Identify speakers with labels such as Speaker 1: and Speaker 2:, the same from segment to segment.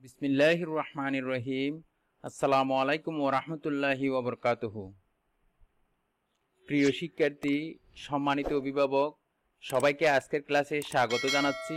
Speaker 1: বিসমিল্লাহির রহমানির রহিম। আসসালামু আলাইকুম ওয়া রাহমাতুল্লাহি ওয়া বারাকাতুহু। প্রিয় শিক্ষার্থী, সম্মানিত অভিভাবক, সবাইকে আজকের ক্লাসে স্বাগত জানাচ্ছি।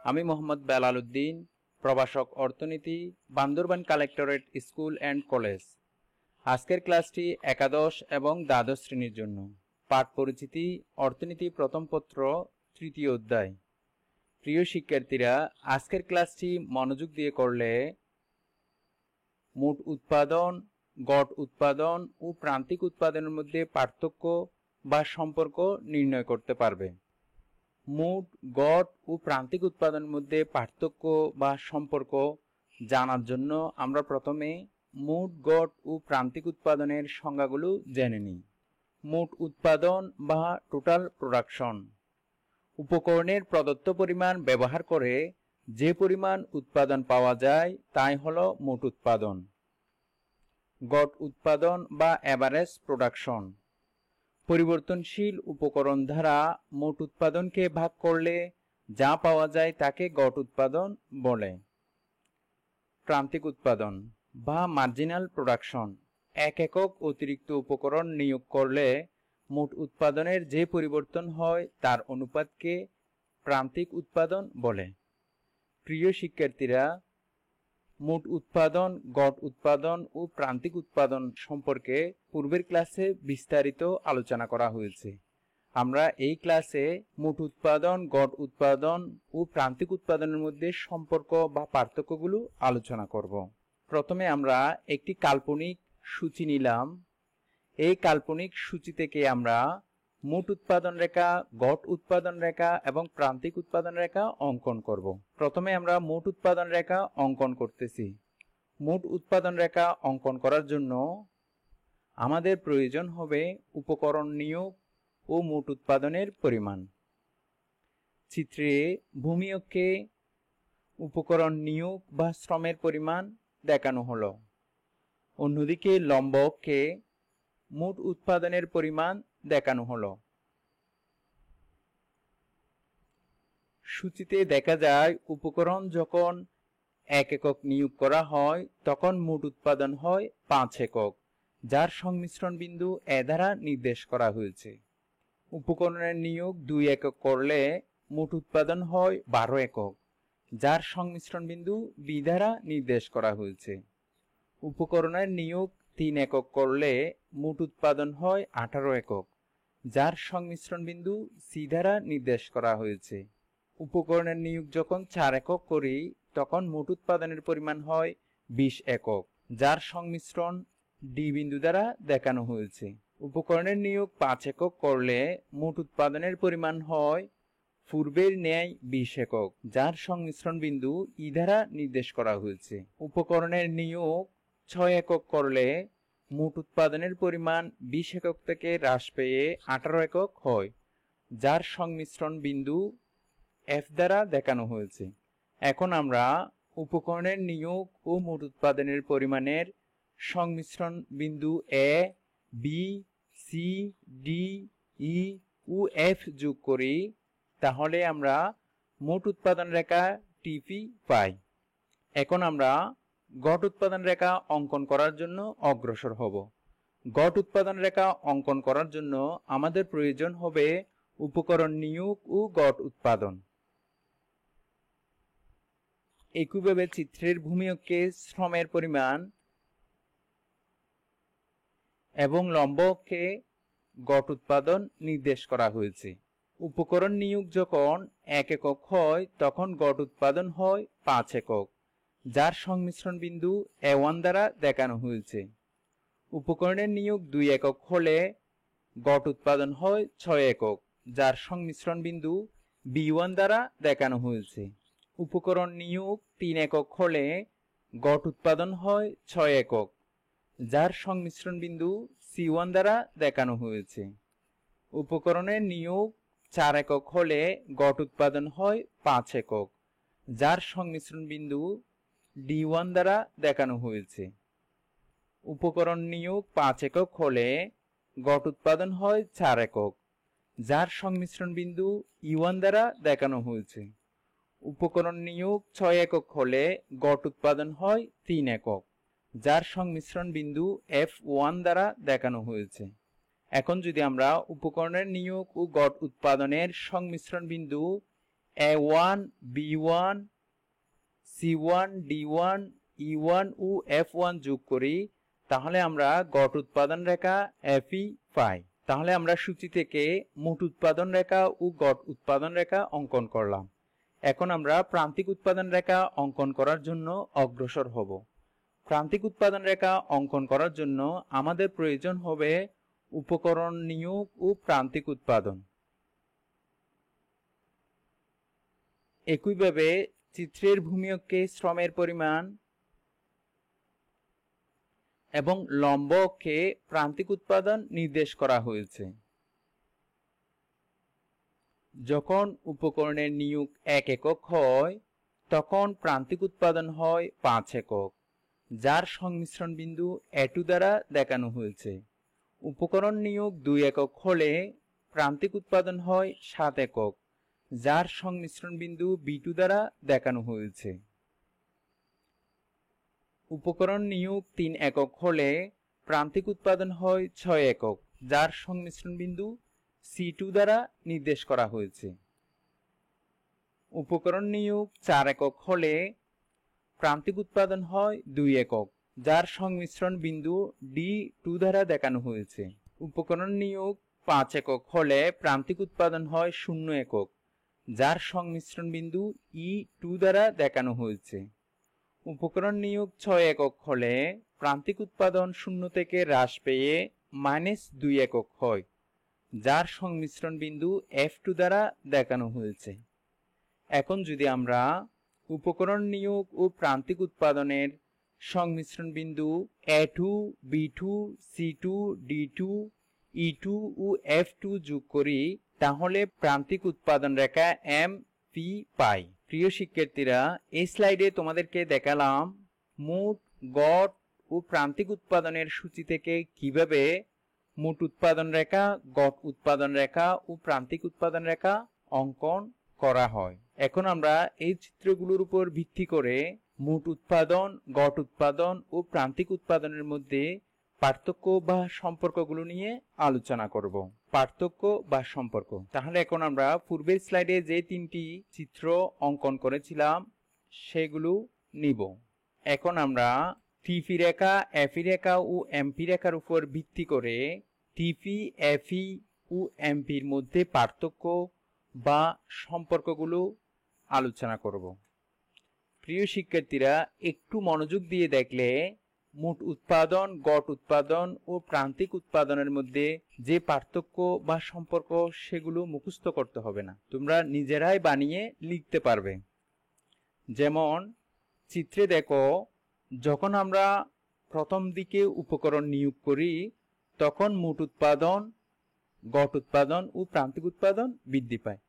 Speaker 1: আমি মোহাম্মদ বেলাল উদ্দিন, প্রভাষক অর্থনীতি, Bandarban collectorate school and college. আজকের ক্লাসটি একাদশ এবং দ্বাদশ শ্রেণীর জন্য। পাঠ পরিচিতি, অর্থনীতি প্রথম পত্র, তৃতীয় অধ্যায়। প্রিয় শিক্ষার্থীরা, আজকের ক্লাসটি মনোযোগ দিয়ে করলে মোট উৎপাদন, গড় উৎপাদন ও প্রান্তিক উৎপাদনের মধ্যে পার্থক্য বা সম্পর্ক নির্ণয় করতে পারবে। মোট, গড় ও প্রান্তিক উৎপাদনের মধ্যে পার্থক্য বা সম্পর্ক জানার জন্য আমরা প্রথমে মোট, গড় ও প্রান্তিক উৎপাদনের সংজ্ঞাগুলো জেনে নিই। মোট উৎপাদন বা টোটাল প্রোডাকশন, উপকরণের প্রদত্ত পরিমাণ ব্যবহার করে যে পরিমাণ উৎপাদন পাওয়া যায় তাই হলো মোট উৎপাদন। গড় উৎপাদন বা এভারেজ প্রোডাকশন, পরিবর্তনশীল উপকরণ দ্বারা মোট উৎপাদনকে ভাগ করলে যা পাওয়া যায় তাকে গড় উৎপাদন বলে। প্রান্তিক উৎপাদন বা মার্জিনাল প্রোডাকশন, এক একক অতিরিক্ত উপকরণ নিয়োগ করলে মোট উৎপাদনের যে পরিবর্তন হয় তার অনুপাতকে প্রান্তিক উৎপাদন বলে। প্রিয় শিক্ষার্থীরা, মোট উৎপাদন, গড় উৎপাদন ও প্রান্তিক উৎপাদন সম্পর্কে পূর্বের ক্লাসে বিস্তারিত আলোচনা করা হয়েছে। আমরা এই ক্লাসে মোট উৎপাদন, গড় উৎপাদন ও প্রান্তিক উৎপাদনের মধ্যে সম্পর্ক বা পার্থক্যগুলো আলোচনা করব। প্রথমে আমরা একটি কাল্পনিক সূচি নিলাম। এই কাল্পনিক সূচি থেকে আমরা মোট উৎপাদন রেখা, গড় উৎপাদন রেখা এবং প্রান্তিক উৎপাদন রেখা অঙ্কন করব। প্রথমে আমরা মোট উৎপাদন রেখা অঙ্কন করতেছি। মোট উৎপাদন রেখা অঙ্কন করার জন্য আমাদের প্রয়োজন হবে উপকরণ নিয়োগ ও মোট উৎপাদনের পরিমাণ। চিত্রে ভূমি অক্ষে উপকরণ নিয়োগ বা শ্রমের পরিমাণ দেখানো হলো। অন্যদিকে লম্ব অক্ষে মোট উৎপাদনের পরিমাণ দেখানো হলো। সূচিতে দেখা যায় উপকরণ যখন 1 একক নিয়োগ করা হয় তখন মোট উৎপাদন হয় 5 একক, যার সংমিশ্রণ বিন্দু এ দ্বারা নির্দেশ করা হয়েছে। উপকরণের নিয়োগ 2 একক করলে মোট উৎপাদন হয় 12 একক, যার সংমিশ্রণ বিন্দু বি দ্বারা নির্দেশ করা হয়েছে। উপকরণের নিয়োগ 3 একক করলে মোট উৎপাদন হয় 18 একক, যার সংমিশ্রণ বিন্দু সি দ্বারা নির্দেশ করা হয়েছে। উপকরণের নিয়োগ যখন 4 একক করি তখন মোট উৎপাদনের পরিমাণ হয় 20 একক, যার সংমিশ্রণ ডি বিন্দু দ্বারা দেখানো হয়েছে। উপকরণের নিয়োগ 5 একক করলে মোট উৎপাদনের পরিমাণ হয় পূর্বের ন্যায় 20 একক, যার সংমিশ্রণ বিন্দু ই দ্বারা নির্দেশ করা হয়েছে। উপকরণের নিয়োগ 6 একক করলে মোট উৎপাদনের পরিমাণ 20 একক থেকে হ্রাস পেয়ে 18 একক হয়, যার সংমিশ্রণ বিন্দু এফ দ্বারা দেখানো হয়েছে। এখন আমরা উপকরণের নিয়োগ ও মোট উৎপাদনের পরিমাণের সংমিশ্রণ বিন্দু এ, বি, সি, ডি, ই ও এফ যোগ করি, তাহলে আমরা মোট উৎপাদন রেখা টিপি পাই। এখন আমরা গড় উৎপাদন রেখা অঙ্কন করার জন্য অগ্রসর হব। গড় উৎপাদন রেখা অঙ্কন করার জন্য আমাদের প্রয়োজন হবে উপকরণ নিয়োগ ও গড় উৎপাদন। একইভাবে চিত্রের ভূমি অক্ষে শ্রমের পরিমাণ এবং লম্ব অক্ষে গড় উৎপাদন নির্দেশ করা হয়েছে। উপকরণ নিয়োগ যখন 1 একক হয় তখন গড় উৎপাদন হয় 5 একক, যার সংমিশ্রণ বিন্দু A1 দ্বারা দেখানো হয়েছে। উপকরণের নিয়োগ 2 একক হলে গড় উৎপাদন হয় 6 একক, যার সংমিশ্রণ বিন্দু B1 দ্বারা দেখানো হয়েছে। উপকরণ নিয়োগ 3 একক হলে গড় উৎপাদন হয় 6 একক, যার সংমিশ্রণ বিন্দু C1 দ্বারা দেখানো হয়েছে। উপকরণের নিয়োগ 4 একক হলে গড় উৎপাদন হয় 5 একক, যার সংমিশ্রণ বিন্দু D1 দ্বারা দেখানো হয়েছে। উপকরণ নিয়োগ 5 একক হলে গড় উৎপাদন হয় 4 একক, যার সংমিশ্রণ বিন্দু E1 দ্বারা দেখানো হয়েছে। উপকরণ নিয়োগ 6 একক হলে গড় উৎপাদন হয় 3 একক, যার সংমিশ্রণ বিন্দু F1 দ্বারা দেখানো হয়েছে। এখন যদি আমরা উপকরণের নিয়োগ ও গড় উৎপাদনের সংমিশ্রণ বিন্দু A1, B1, C1, D1, E1 ও F1 যোগ করি, তাহলে আমরা গড় উৎপাদন রেখা FE পাই। তাহলে আমরা সূচি থেকে মোট উৎপাদন রেখা ও গড় উৎপাদন রেখা অঙ্কন করলাম। এখন আমরা প্রান্তিক উৎপাদন রেখা অঙ্কন করার জন্য অগ্রসর হব। প্রান্তিক উৎপাদন রেখা অঙ্কন করার জন্য আমাদের প্রয়োজন হবে উপকরণ নিয়োগ ও প্রান্তিক উৎপাদন। একইভাবে চিত্রের ভূমি অক্ষে শ্রমের পরিমাণ এবং লম্ব অক্ষে প্রান্তিক উৎপাদন নির্দেশ করা হয়েছে। যখন উপকরণের নিয়োগ 1 একক হয় তখন প্রান্তিক উৎপাদন হয় 5 একক, যার সংমিশ্রণ বিন্দু A2 দ্বারা দেখানো হয়েছে। উপকরণ নিয়োগ 2 একক হলে প্রান্তিক উৎপাদন হয় 7 একক, যার সংমিশ্রণ বিন্দু B2 দ্বারা দেখানো হয়েছে। উপকরণ নিয়োগ 3 একক হলে প্রান্তিক উৎপাদন হয় 6 একক, যার সংমিশ্রণ বিন্দু C2 দ্বারা নির্দেশ করা হয়েছে। উপকরণ নিয়োগ 4 একক হলে প্রান্তিক উৎপাদন হয় 2 একক, যার সংমিশ্রণ বিন্দু D2 দ্বারা দেখানো হয়েছে। উপকরণ নিয়োগ 5 একক হলে প্রান্তিক উৎপাদন হয় 0 একক, যার সংমিশ্রণ বিন্দু E2 দ্বারা দেখানো হয়েছে। উপকরণ নিয়োগ 6 একক হলে প্রান্তিক উৎপাদন 0 থেকে হ্রাস পেয়ে -2 একক হয়, যার সংমিশ্রণ বিন্দু F2 দ্বারা দেখানো হয়েছে। এখন যদি আমরা উপকরণ নিয়োগ ও প্রান্তিক উৎপাদনের সংমিশ্রণ বিন্দু A2, B2, C2, D2, E2 ও F2 যোগ করি, তাহলে প্রান্তিক উৎপাদন রেখা MP পাই। প্রিয় শিক্ষার্থীরা, এই স্লাইডে তোমাদেরকে দেখালাম মোট, গড় ও প্রান্তিক উৎপাদনের সূচি থেকে কিভাবে মোট উৎপাদন রেখা, গড় উৎপাদন রেখা ও প্রান্তিক উৎপাদন রেখা অঙ্কন করা হয়। এখন আমরা এই চিত্রগুলোর উপর ভিত্তি করে মোট উৎপাদন, গড় উৎপাদন ও প্রান্তিক উৎপাদনের মধ্যে পার্থক্য বা সম্পর্কগুলো নিয়ে আলোচনা করব। পার্থক্য বা সম্পর্ক। তাহলে এখন আমরা পূর্বের স্লাইডে যে 3টি চিত্র অঙ্কন করেছিলাম সেগুলো নিব। এখন আমরা টিপি রেখা, এফি রেখা ও এমপি রেখার উপর ভিত্তি করে টিপি, এফি ও এমপির মধ্যে পার্থক্য বা সম্পর্কগুলো আলোচনা করব। প্রিয় শিক্ষার্থীরা, একটু মনোযোগ দিয়ে দেখলে মোট উৎপাদন, গড় উৎপাদন ও প্রান্তিক উৎপাদনের মধ্যে যে পার্থক্য বা সম্পর্ক সেগুলো মুখস্থ করতে হবে না, তোমরা নিজেরাই বানিয়ে লিখতে পারবে। যেমন চিত্রে দেখো, যখন আমরা প্রথম দিকে উপকরণ নিয়োগ করি তখন মোট উৎপাদন, গড় উৎপাদন ও প্রান্তিক উৎপাদন বৃদ্ধি পায়।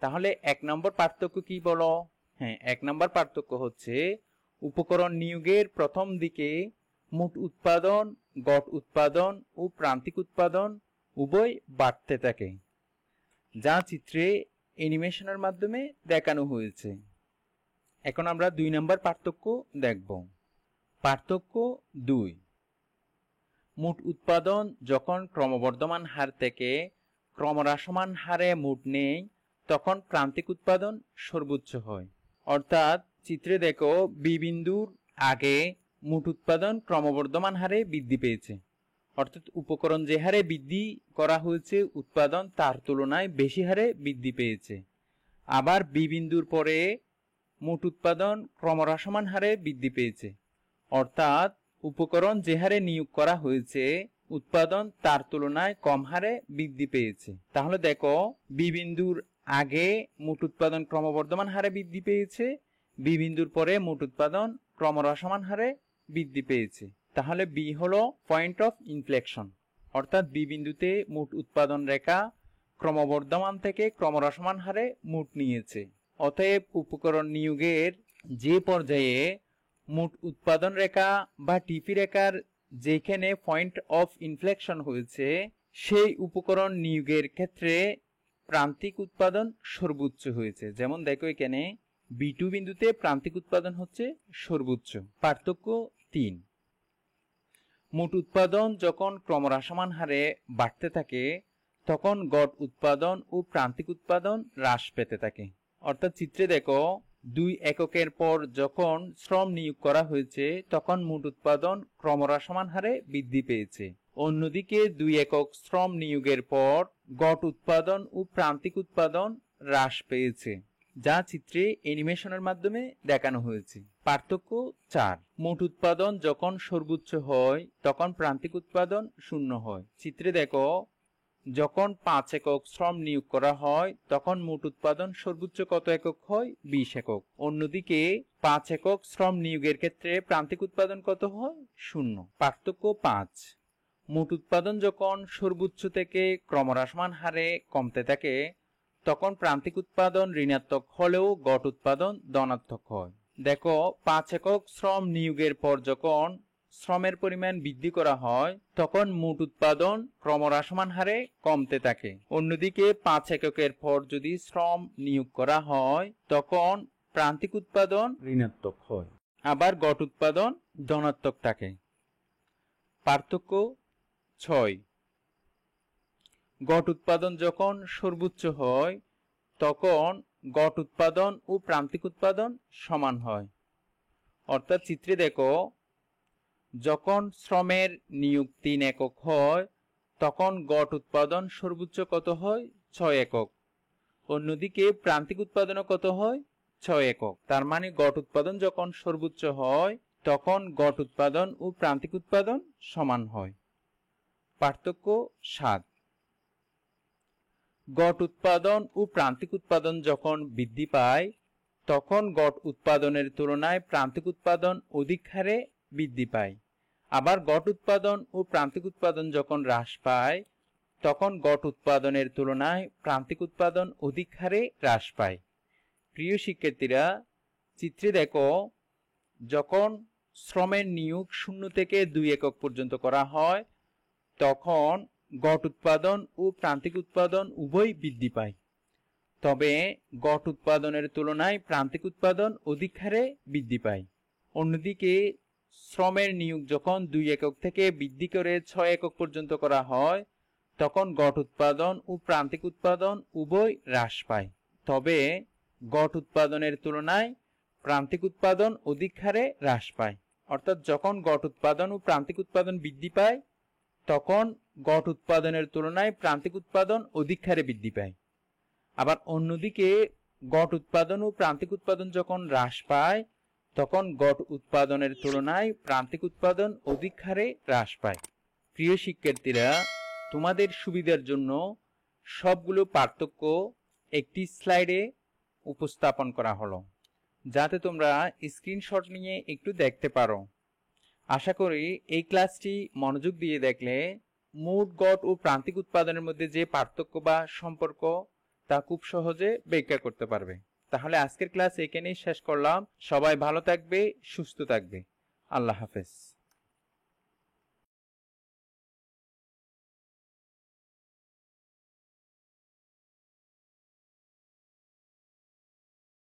Speaker 1: তাহলে 1 নম্বর পার্থক্য কি বলো? হ্যাঁ, 1 নম্বর পার্থক্য হচ্ছে উপকরণ নিয়োগের প্রথম দিকে মোট উৎপাদন, গড় উৎপাদন ও প্রান্তিক উৎপাদন উভয় বাড়তে থাকে, যা চিত্রে অ্যানিমেশনের মাধ্যমে দেখানো হয়েছে। এখন আমরা 2 নম্বর পার্থক্য দেখব। পার্থক্য 2, মোট উৎপাদন যখন ক্রমবর্ধমান হার থেকে ক্রমহ্রাসমান হারে মোট নেই তখন প্রান্তিক উৎপাদন সর্বোচ্চ হয়। অর্থাৎ চিত্রে দেখো, বি বিন্দুর আগে মোট উৎপাদন ক্রমবর্ধমান হারে বৃদ্ধি পেয়েছে, অর্থাৎ উপকরণ যে হারে বৃদ্ধি করা হয়েছে উৎপাদন তার তুলনায় বেশি হারে বৃদ্ধি পেয়েছে। আবার বি বিন্দুর পরে মোট উৎপাদন ক্রমহ্রাসমান হারে বৃদ্ধি পেয়েছে, অর্থাৎ উপকরণ যে হারে নিয়োগ করা হয়েছে উৎপাদন তার তুলনায় কম হারে বৃদ্ধি পেয়েছে। তাহলে দেখো, বি বিন্দুর আগে মোট উৎপাদন ক্রমবর্ধমান হারে বৃদ্ধি পেয়েছে, বি বিন্দুর পরে মোট উৎপাদন ক্রমহ্রাসমান হারে বৃদ্ধি পেয়েছে। তাহলে বি হলো পয়েন্ট অফ ইনফ্লেকশন, অর্থাৎ বি বিন্দুতে মোট উৎপাদন রেখা ক্রমবর্ধমান থেকে ক্রমহ্রাসমান হারে মোট নিয়েছে। অতএব উপকরণ নিয়োগের যে পর্যায়ে মোট উৎপাদন রেখা বা টিপি রেখার যেখানে পয়েন্ট অফ ইনফ্লেকশন হয়েছে সেই উপকরণ নিয়োগের ক্ষেত্রে প্রান্তিক উৎপাদন সর্বোচ্চ হয়েছে। যেমন দেখো, এখানে B2 বিন্দুতে প্রান্তিক উৎপাদন হচ্ছে সর্বোচ্চ। পার্থক্য 3। মোট উৎপাদন যখন ক্রমহ্রাসমান হারে বাড়তে থাকে তখন গড় উৎপাদন ও প্রান্তিক উৎপাদন হ্রাস পেতে থাকে। অর্থাৎ চিত্রে দেখো 2 এককের পর যখন শ্রম নিয়োগ করা হয়েছে তখন মোট উৎপাদন ক্রমহ্রাসমান হারে বৃদ্ধি পেয়েছে। অন্যদিকে 2 একক শ্রম নিয়োগের পর গড় উৎপাদন ও প্রান্তিক উৎপাদন হ্রাস পেয়েছে, যা চিত্রে অ্যানিমেশনের মাধ্যমে দেখানো হয়েছে। পার্থক্য 4। মোট উৎপাদন যখন সর্বোচ্চ হয় তখন প্রান্তিক উৎপাদন শূন্য হয়। চিত্রে দেখো যখন 5 একক শ্রম নিয়োগ করা হয় তখন মোট উৎপাদন সর্বোচ্চ কত একক হয়? 20 একক। অন্যদিকে 5 একক শ্রম নিয়োগের ক্ষেত্রে প্রান্তিক উৎপাদন কত হয়? 0। পার্থক্য 5। মোট উৎপাদন যখন সর্বোচ্চ থেকে ক্রমহ্রাসমান হারে কমতে থাকে তখন প্রান্তিক উৎপাদন ঋণাত্মক হলেও গড় উৎপাদন ধনাত্মক হয়। দেখো 5 একক শ্রম নিয়োগের পর যখন শ্রমের পরিমাণ বৃদ্ধি করা হয় তখন মোট উৎপাদন ক্রমহ্রাসমান হারে কমতে থাকে। অন্যদিকে 5 এককের পর যদি শ্রম নিয়োগ করা হয় তখন প্রান্তিক উৎপাদন ঋণাত্মক হয়, আবার গড় উৎপাদন ধনাত্মক থাকে। পার্থক্য 6। গড় উৎপাদন যখন সর্বোচ্চ হয় তখন গড় উৎপাদন ও প্রান্তিক উৎপাদন সমান হয়। অর্থাৎ চিত্রে দেখো যখন শ্রমের নিয়োগ 3 একক হয় তখন গড় উৎপাদন সর্বোচ্চ কত হয়? 6 একক। অন্যদিকে প্রান্তিক উৎপাদনও কত হয়? 6 একক। তার মানে গড় উৎপাদন যখন সর্বোচ্চ হয় তখন গড় উৎপাদন ও প্রান্তিক উৎপাদন সমান হয়। পার্থক্য 7। গড় উৎপাদন ও প্রান্তিক উৎপাদন যখন বৃদ্ধি পায় তখন গড় উৎপাদনের তুলনায় প্রান্তিক উৎপাদন অধিক হারে বৃদ্ধি পায়। আবার গড় উৎপাদন ও প্রান্তিক উৎপাদন যখন হ্রাস পায় তখন গড় উৎপাদনের তুলনায় প্রান্তিক উৎপাদন অধিক হারে হ্রাস পায়। প্রিয় শিক্ষার্থীরা, চিত্রে দেখো যখন শ্রমের নিয়োগ 0 থেকে 2 একক পর্যন্ত করা হয় তখন গড় উৎপাদন ও প্রান্তিক উৎপাদন উভয় বৃদ্ধি পায়, তবে গড় উৎপাদনের তুলনায় প্রান্তিক উৎপাদন অধিক হারে বৃদ্ধি পায়। অন্যদিকে শ্রমের নিয়োগ যখন 2 একক থেকে বৃদ্ধি করে 6 একক পর্যন্ত করা হয় তখন গড় উৎপাদন ও প্রান্তিক উৎপাদন উভয় হ্রাস পায়, তবে গড় উৎপাদনের তুলনায় প্রান্তিক উৎপাদন অধিক হারে হ্রাস পায়। অর্থাৎ যখন গড় উৎপাদন ও প্রান্তিক উৎপাদন বৃদ্ধি পায় তখন গড় উৎপাদনের তুলনায় প্রান্তিক উৎপাদন অধিক হারে বৃদ্ধি পায়। আবার অন্যদিকে গড় উৎপাদন ও প্রান্তিক উৎপাদন যখন হ্রাস পায় তখন গড় উৎপাদনের তুলনায় প্রান্তিক উৎপাদন অধিক হারে হ্রাস পায়। প্রিয় শিক্ষার্থীরা, তোমাদের সুবিধার জন্য সবগুলো পার্থক্য একটি স্লাইডে উপস্থাপন করা হলো, যাতে তোমরা স্ক্রিনশট নিয়ে একটু দেখতে পারো। আশা করি এই ক্লাসটি মনোযোগ দিয়ে দেখলে মোট গড় ও প্রান্তিক উৎপাদনের মধ্যে যে পার্থক্য বা সম্পর্ক তা খুব সহজে ব্যাখ্যা করতে পারবে। তাহলে আজকের ক্লাস এখানেই শেষ করলাম। সবাই ভালো থাকবে, সুস্থ থাকবে। আল্লাহ হাফেজ।